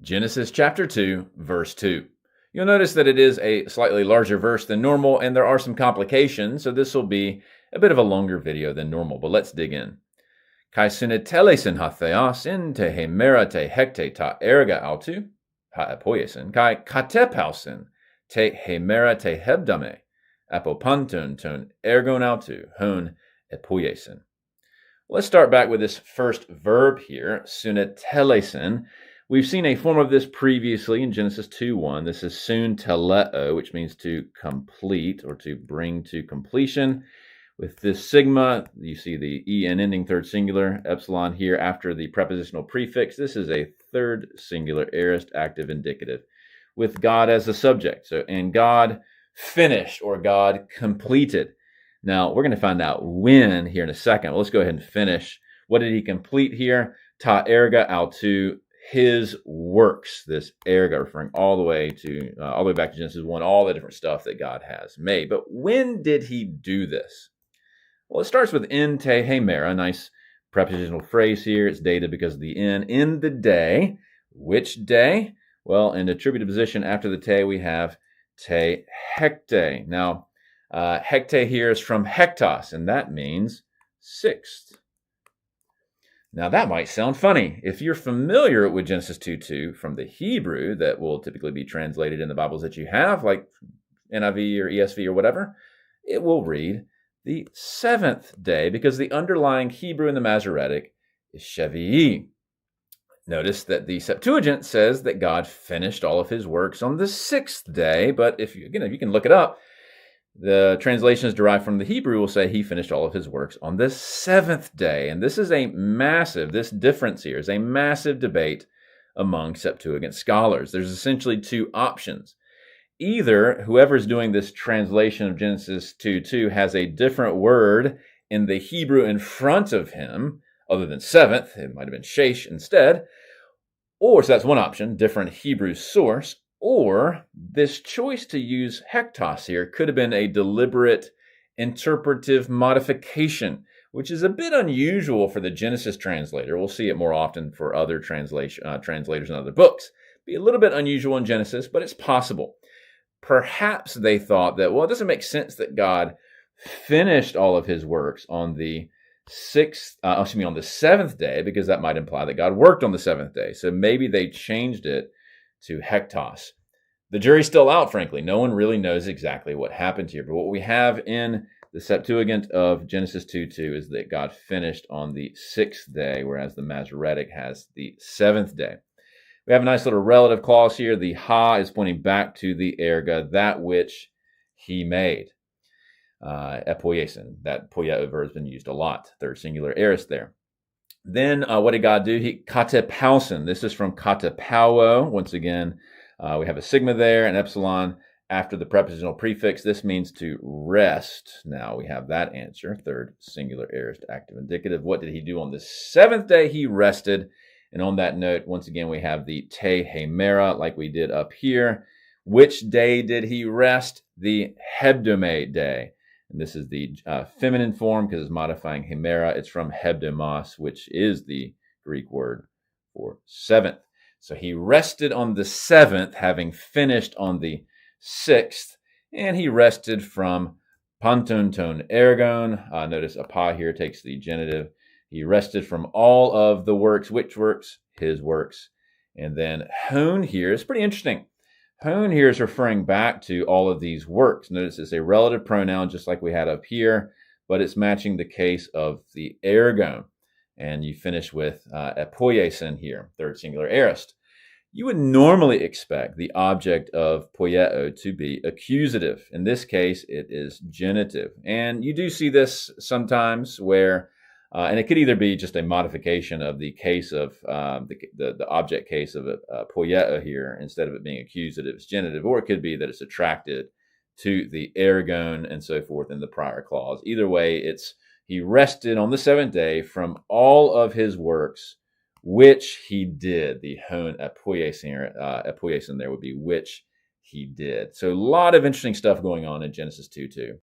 Genesis chapter 2, verse 2. You'll notice that it is a slightly larger verse than normal, and there are some complications, so this will be a bit of a longer video than normal, but let's dig in. Kai sinetelesin ha theos in te hemera te hekte ta erga autu, ha apoiesin, kai katepausin te hemera te hebdame, apopantun ton ergon autu, hon apoiesin. Let's start back with this first verb here, sunetelesin. We've seen a form of this previously in Genesis 2:1. This is soon teleo, which means to complete or to bring to completion. With this sigma, you see the en ending third singular, epsilon here after the prepositional prefix. This is a third singular aorist active indicative with God as the subject. So, and God finished or God completed. Now, we're going to find out when here in a second. Well, let's go ahead and finish. What did he complete here? Ta erga autu, his works. This erga referring all the way back to Genesis 1, all the different stuff that God has made. But when did he do this? Well, it starts with in te hemera, a nice prepositional phrase here. It's dated because of the in the day. Which day? Well, in attributed position after the te, we have te hekte. Now, hekte here is from hektos, and that means sixth. Now, that might sound funny. If you're familiar with Genesis 2:2 from the Hebrew that will typically be translated in the Bibles that you have, like NIV or ESV or whatever, it will read the seventh day because the underlying Hebrew in the Masoretic is Shevi'i. Notice that the Septuagint says that God finished all of his works on the sixth day, but if you can look it up, the translations derived from the Hebrew will say he finished all of his works on the seventh day. And this difference here is a massive debate among Septuagint scholars. There's essentially two options. Either whoever's doing this translation of Genesis 2:2 has a different word in the Hebrew in front of him, other than seventh, it might have been shesh instead, or, so that's one option, different Hebrew source, or this choice to use hektos here could have been a deliberate interpretive modification, which is a bit unusual for the Genesis translator. We'll see it more often for other translators in other books. Be a little bit unusual in Genesis, but it's possible. Perhaps they thought that, well, it doesn't make sense that God finished all of his works on the on the seventh day, because that might imply that God worked on the seventh day. So maybe they changed it to hektos. The jury's still out, frankly. No one really knows exactly what happened here. But what we have in the Septuagint of Genesis 2:2 is that God finished on the sixth day, whereas the Masoretic has the seventh day. We have a nice little relative clause here. The ha is pointing back to the erga, that which he made. Apoiesin, that poieo verb has been used a lot. Third singular aorist there. Then what did God do? He katepausin. This is from katepauo. Once again, we have a sigma there, an epsilon after the prepositional prefix. This means to rest. Now we have that answer. Third singular aorist active indicative. What did he do on the seventh day? He rested. And on that note, once again, we have the te hemera like we did up here. Which day did he rest? The hebdome day. And this is the feminine form because it's modifying hemera. It's from hebdomos, which is the Greek word for seventh. So he rested on the seventh, having finished on the sixth, and he rested from pantun ton ergon. Notice apa here takes the genitive. He rested from all of the works. Which works? His works. And then hon here is pretty interesting. Hon here is referring back to all of these works. Notice it's a relative pronoun just like we had up here, but it's matching the case of the ergon. And you finish with apoiesin here, third singular aorist. You would normally expect the object of poieo to be accusative. In this case, it is genitive. And you do see this sometimes where and it could either be just a modification of the case of the object case of poieo here. Instead of it being accusative, it's genitive, or it could be that it's attracted to the ergon and so forth in the prior clause. Either way, it's he rested on the seventh day from all of his works, which he did. The hon apoiesin there would be which he did. So a lot of interesting stuff going on in Genesis 2:2.